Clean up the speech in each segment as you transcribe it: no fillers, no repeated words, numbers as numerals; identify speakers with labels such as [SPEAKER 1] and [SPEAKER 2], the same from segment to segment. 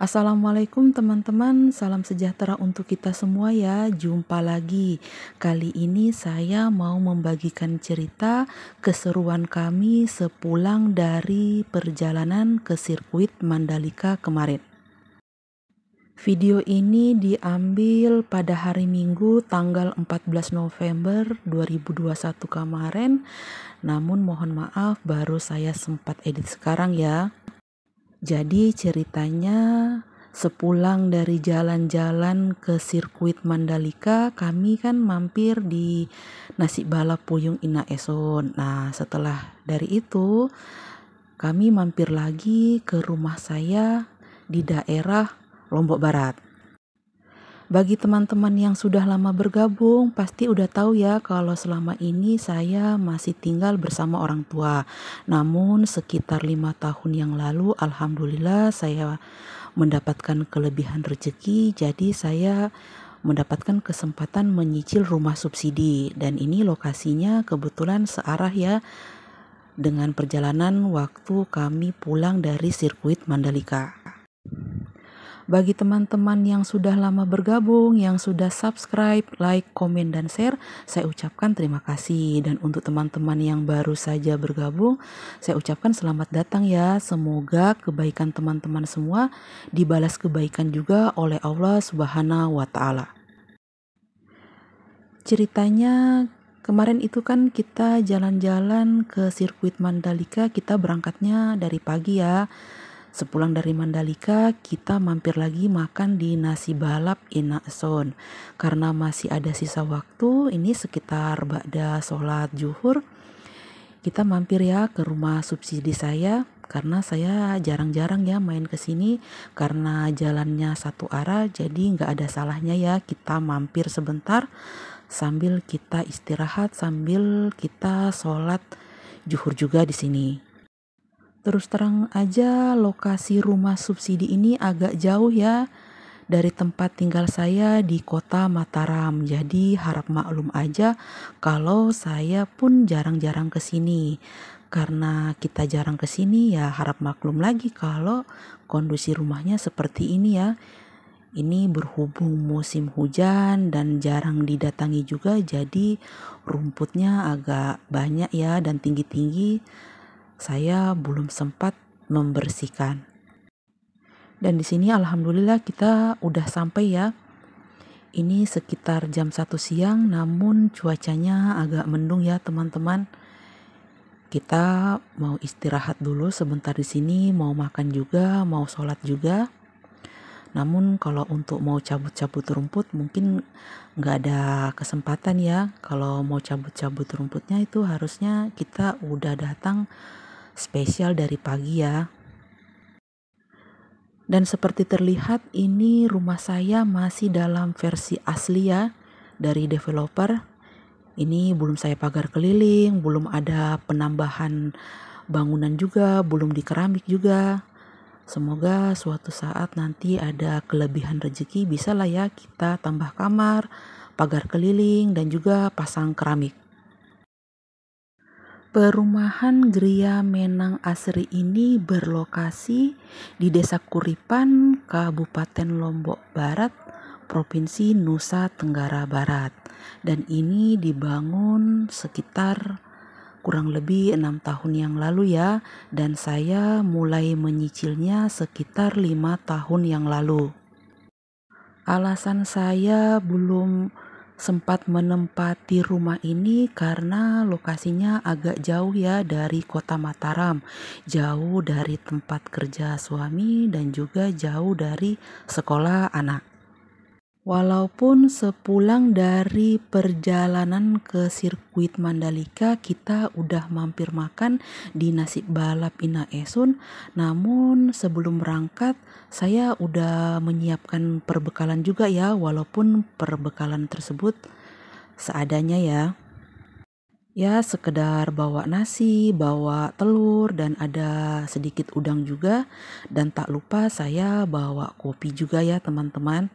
[SPEAKER 1] Assalamualaikum teman-teman, salam sejahtera untuk kita semua ya. Jumpa lagi. Kali ini saya mau membagikan cerita keseruan kami sepulang dari perjalanan ke sirkuit Mandalika kemarin. Video ini diambil pada hari Minggu tanggal 14 November 2021 kemarin. Namun mohon maaf baru saya sempat edit sekarang ya. Jadi ceritanya sepulang dari jalan-jalan ke sirkuit Mandalika, kami kan mampir di nasi balap Puyung Ina Eson. Nah, setelah dari itu kami mampir lagi ke rumah saya di daerah Lombok Barat. Bagi teman-teman yang sudah lama bergabung, pasti udah tahu ya kalau selama ini saya masih tinggal bersama orang tua. Namun sekitar 5 tahun yang lalu, alhamdulillah saya mendapatkan kelebihan rezeki, jadi saya mendapatkan kesempatan menyicil rumah subsidi. Dan ini lokasinya kebetulan searah ya dengan perjalanan waktu kami pulang dari sirkuit Mandalika. Bagi teman-teman yang sudah lama bergabung, yang sudah subscribe, like, komen, dan share, saya ucapkan terima kasih. Dan untuk teman-teman yang baru saja bergabung, saya ucapkan selamat datang ya. Semoga kebaikan teman-teman semua dibalas kebaikan juga oleh Allah Subhanahu wa Ta'ala. Ceritanya kemarin itu kan kita jalan-jalan ke sirkuit Mandalika, kita berangkatnya dari pagi ya. Sepulang dari Mandalika, kita mampir lagi makan di nasi balap Ina Eson. Karena masih ada sisa waktu, ini sekitar ba'da sholat zuhur, kita mampir ya ke rumah subsidi saya. Karena saya jarang-jarang ya main ke sini, karena jalannya satu arah, jadi nggak ada salahnya ya kita mampir sebentar sambil kita istirahat, sambil kita sholat zuhur juga di sini. Terus terang aja lokasi rumah subsidi ini agak jauh ya dari tempat tinggal saya di kota Mataram. Jadi harap maklum aja kalau saya pun jarang-jarang ke sini. Karena kita jarang ke sini ya harap maklum lagi kalau kondisi rumahnya seperti ini ya. Ini berhubung musim hujan dan jarang didatangi juga, jadi rumputnya agak banyak ya dan tinggi-tinggi. Saya belum sempat membersihkan. Dan di sini alhamdulillah kita udah sampai ya. Ini sekitar jam 1 siang, namun cuacanya agak mendung ya teman-teman. Kita mau istirahat dulu sebentar di sini, mau makan juga, mau sholat juga. Namun kalau untuk mau cabut-cabut rumput mungkin nggak ada kesempatan ya. Kalau mau cabut-cabut rumputnya itu harusnya kita udah datang spesial dari pagi ya. Dan seperti terlihat ini rumah saya masih dalam versi asli ya dari developer. Ini belum saya pagar keliling, belum ada penambahan bangunan juga, belum dikeramik juga. Semoga suatu saat nanti ada kelebihan rezeki, bisa lah ya kita tambah kamar, pagar keliling, dan juga pasang keramik. Perumahan Gria Menang Asri ini berlokasi di Desa Kuripan, Kabupaten Lombok Barat, Provinsi Nusa Tenggara Barat. Dan ini dibangun sekitar kurang lebih 6 tahun yang lalu ya. Dan saya mulai menyicilnya sekitar 5 tahun yang lalu. Alasan saya belum sempat menempati rumah ini karena lokasinya agak jauh ya dari kota Mataram, jauh dari tempat kerja suami dan juga jauh dari sekolah anak. Walaupun sepulang dari perjalanan ke sirkuit Mandalika kita udah mampir makan di nasi balap Ina Eson, namun sebelum berangkat saya udah menyiapkan perbekalan juga ya, walaupun perbekalan tersebut seadanya ya. Ya sekedar bawa nasi, bawa telur, dan ada sedikit udang juga. Dan tak lupa saya bawa kopi juga ya teman-teman.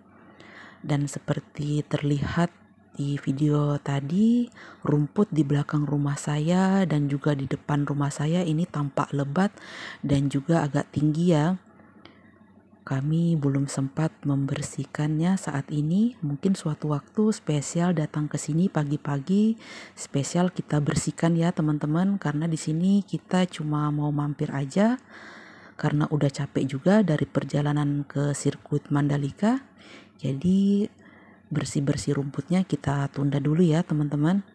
[SPEAKER 1] Dan seperti terlihat di video tadi, rumput di belakang rumah saya dan juga di depan rumah saya ini tampak lebat dan juga agak tinggi ya. Kami belum sempat membersihkannya saat ini. Mungkin suatu waktu spesial datang ke sini pagi-pagi, spesial kita bersihkan ya teman-teman, karena di sini kita cuma mau mampir aja karena udah capek juga dari perjalanan ke sirkuit Mandalika. Jadi bersih-bersih rumputnya kita tunda dulu ya teman-teman.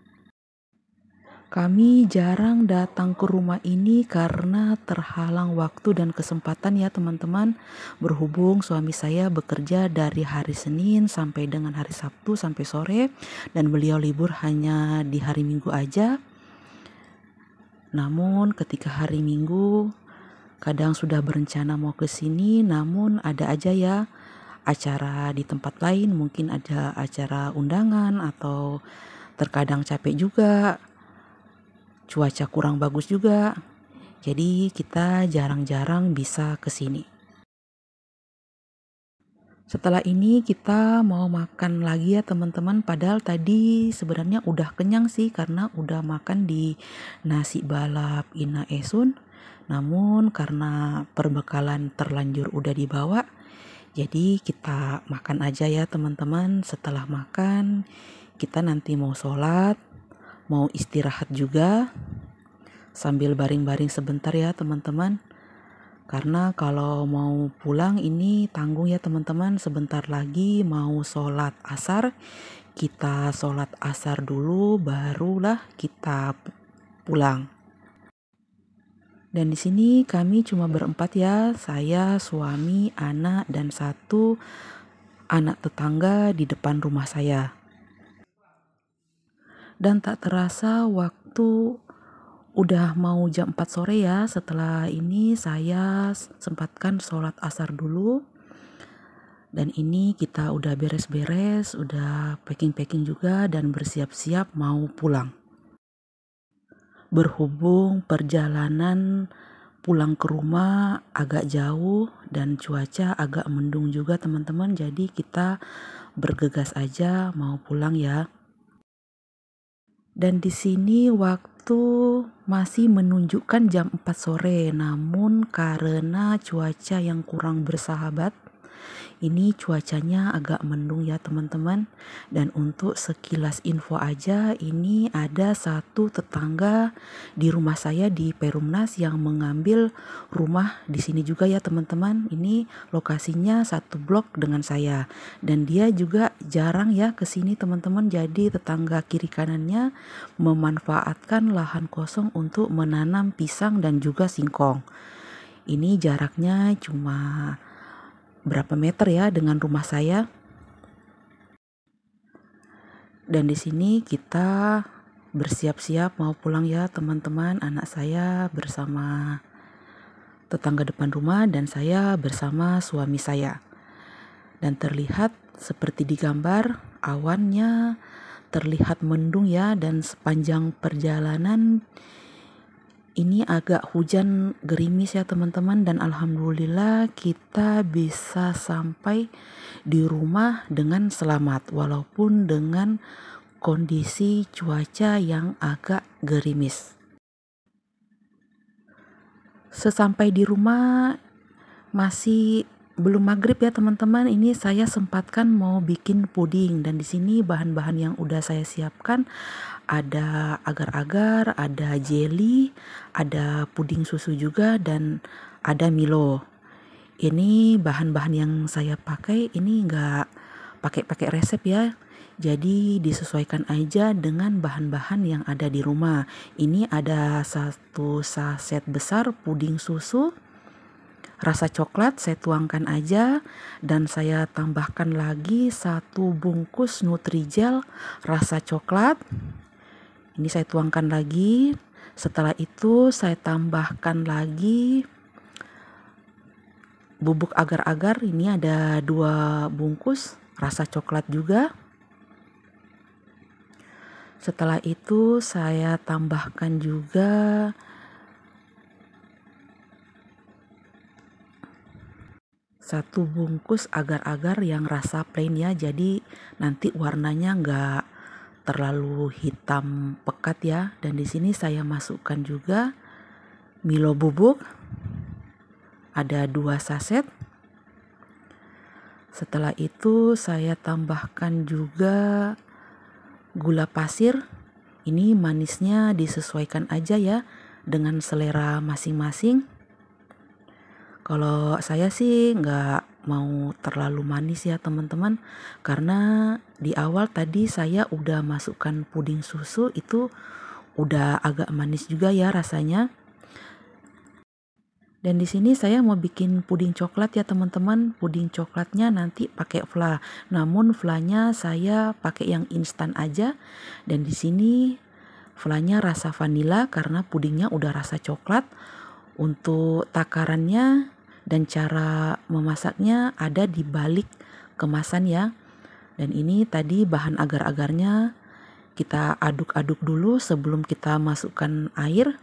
[SPEAKER 1] Kami jarang datang ke rumah ini karena terhalang waktu dan kesempatan ya teman-teman. Berhubung suami saya bekerja dari hari Senin sampai dengan hari Sabtu sampai sore, dan beliau libur hanya di hari Minggu aja. Namun ketika hari Minggu kadang sudah berencana mau ke sini, namun ada aja ya acara di tempat lain, mungkin ada acara undangan atau terkadang capek juga. Cuaca kurang bagus juga, jadi kita jarang-jarang bisa ke sini. Setelah ini kita mau makan lagi ya teman-teman, padahal tadi sebenarnya udah kenyang sih karena udah makan di nasi balap Ina Esun. Namun karena perbekalan terlanjur udah dibawa, jadi kita makan aja ya teman-teman. Setelah makan kita nanti mau sholat, mau istirahat juga sambil baring-baring sebentar ya teman-teman. Karena kalau mau pulang ini tanggung ya teman-teman, sebentar lagi mau sholat asar. Kita sholat asar dulu barulah kita pulang. Dan di sini kami cuma berempat ya, saya, suami, anak, dan satu anak tetangga di depan rumah saya. Dan tak terasa waktu udah mau jam 4 sore ya. Setelah ini saya sempatkan sholat asar dulu. Dan ini kita udah beres-beres, udah packing-packing juga dan bersiap-siap mau pulang. Berhubung perjalanan pulang ke rumah agak jauh dan cuaca agak mendung juga teman-teman. Jadi kita bergegas aja mau pulang ya. Dan di sini waktu masih menunjukkan jam 4 sore, namun karena cuaca yang kurang bersahabat, ini cuacanya agak mendung ya teman-teman. Dan untuk sekilas info aja, ini ada satu tetangga di rumah saya di Perumnas yang mengambil rumah di sini juga ya teman-teman. Ini lokasinya satu blok dengan saya, dan dia juga jarang ya ke sini teman-teman. Jadi tetangga kiri kanannya memanfaatkan lahan kosong untuk menanam pisang dan juga singkong. Ini jaraknya cuma berapa meter ya dengan rumah saya. Dan di sini kita bersiap-siap mau pulang ya teman-teman. Anak saya bersama tetangga depan rumah dan saya bersama suami saya. Dan terlihat seperti di gambar, awannya terlihat mendung ya, dan sepanjang perjalanan ini agak hujan gerimis ya teman-teman. Dan alhamdulillah kita bisa sampai di rumah dengan selamat walaupun dengan kondisi cuaca yang agak gerimis. Sesampai di rumah masih belum maghrib ya teman-teman. Ini saya sempatkan mau bikin puding, dan di sini bahan-bahan yang udah saya siapkan ada agar-agar, ada jelly, ada puding susu juga, dan ada Milo. Ini bahan-bahan yang saya pakai ini nggak pakai resep ya. Jadi disesuaikan aja dengan bahan-bahan yang ada di rumah. Ini ada satu saset besar puding susu rasa coklat, saya tuangkan aja, dan saya tambahkan lagi satu bungkus Nutrijel rasa coklat. Ini saya tuangkan lagi. Setelah itu saya tambahkan lagi bubuk agar-agar. Ini ada 2 bungkus rasa coklat juga. Setelah itu saya tambahkan juga satu bungkus agar-agar yang rasa plain ya, jadi nanti warnanya nggak terlalu hitam pekat ya. Dan di sini saya masukkan juga Milo bubuk, ada 2 saset. Setelah itu saya tambahkan juga gula pasir. Ini manisnya disesuaikan aja ya dengan selera masing-masing. Kalau saya sih nggak mau terlalu manis ya teman-teman, karena di awal tadi saya udah masukkan puding susu, itu udah agak manis juga ya rasanya. Dan di sini saya mau bikin puding coklat ya teman-teman. Puding coklatnya nanti pakai fla. Namun flanya saya pakai yang instan aja. Dan di sini flanya rasa vanila karena pudingnya udah rasa coklat. Untuk takarannya dan cara memasaknya ada di balik kemasan ya. Dan ini tadi bahan agar-agarnya kita aduk-aduk dulu sebelum kita masukkan air.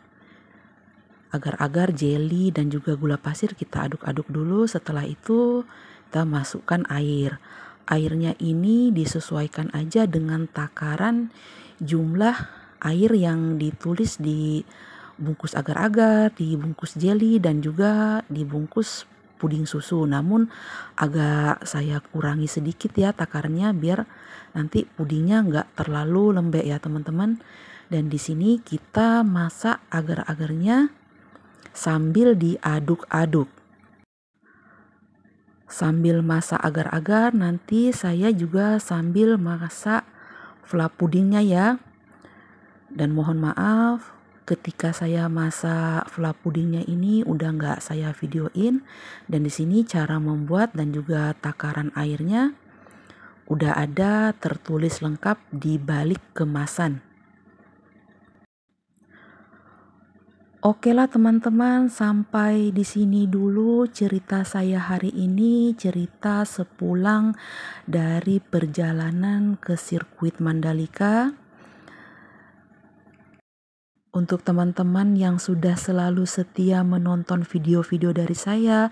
[SPEAKER 1] Agar-agar, jelly dan juga gula pasir kita aduk-aduk dulu. Setelah itu kita masukkan air. Airnya ini disesuaikan aja dengan takaran jumlah air yang ditulis di bungkus agar-agar, di bungkus jelly dan juga di bungkus puding susu. Namun agak saya kurangi sedikit ya takarannya biar nanti pudingnya nggak terlalu lembek ya teman-teman. Dan di sini kita masak agar-agarnya sambil diaduk-aduk. Sambil masak agar-agar nanti saya juga sambil masak fla pudingnya ya. Dan mohon maaf ketika saya masak fla pudingnya ini udah nggak saya videoin. Dan di sini cara membuat dan juga takaran airnya udah ada tertulis lengkap di balik kemasan. Oke lah teman-teman, sampai di sini dulu cerita saya hari ini, cerita sepulang dari perjalanan ke sirkuit Mandalika. Untuk teman-teman yang sudah selalu setia menonton video-video dari saya,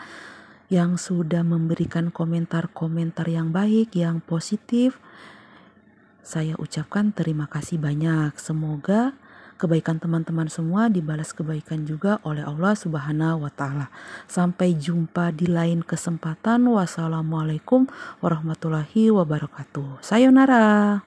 [SPEAKER 1] yang sudah memberikan komentar-komentar yang baik, yang positif, saya ucapkan terima kasih banyak. Semoga kebaikan teman-teman semua dibalas kebaikan juga oleh Allah Subhanahu wa Ta'ala. Sampai jumpa di lain kesempatan. Wassalamualaikum warahmatullahi wabarakatuh. Sayonara.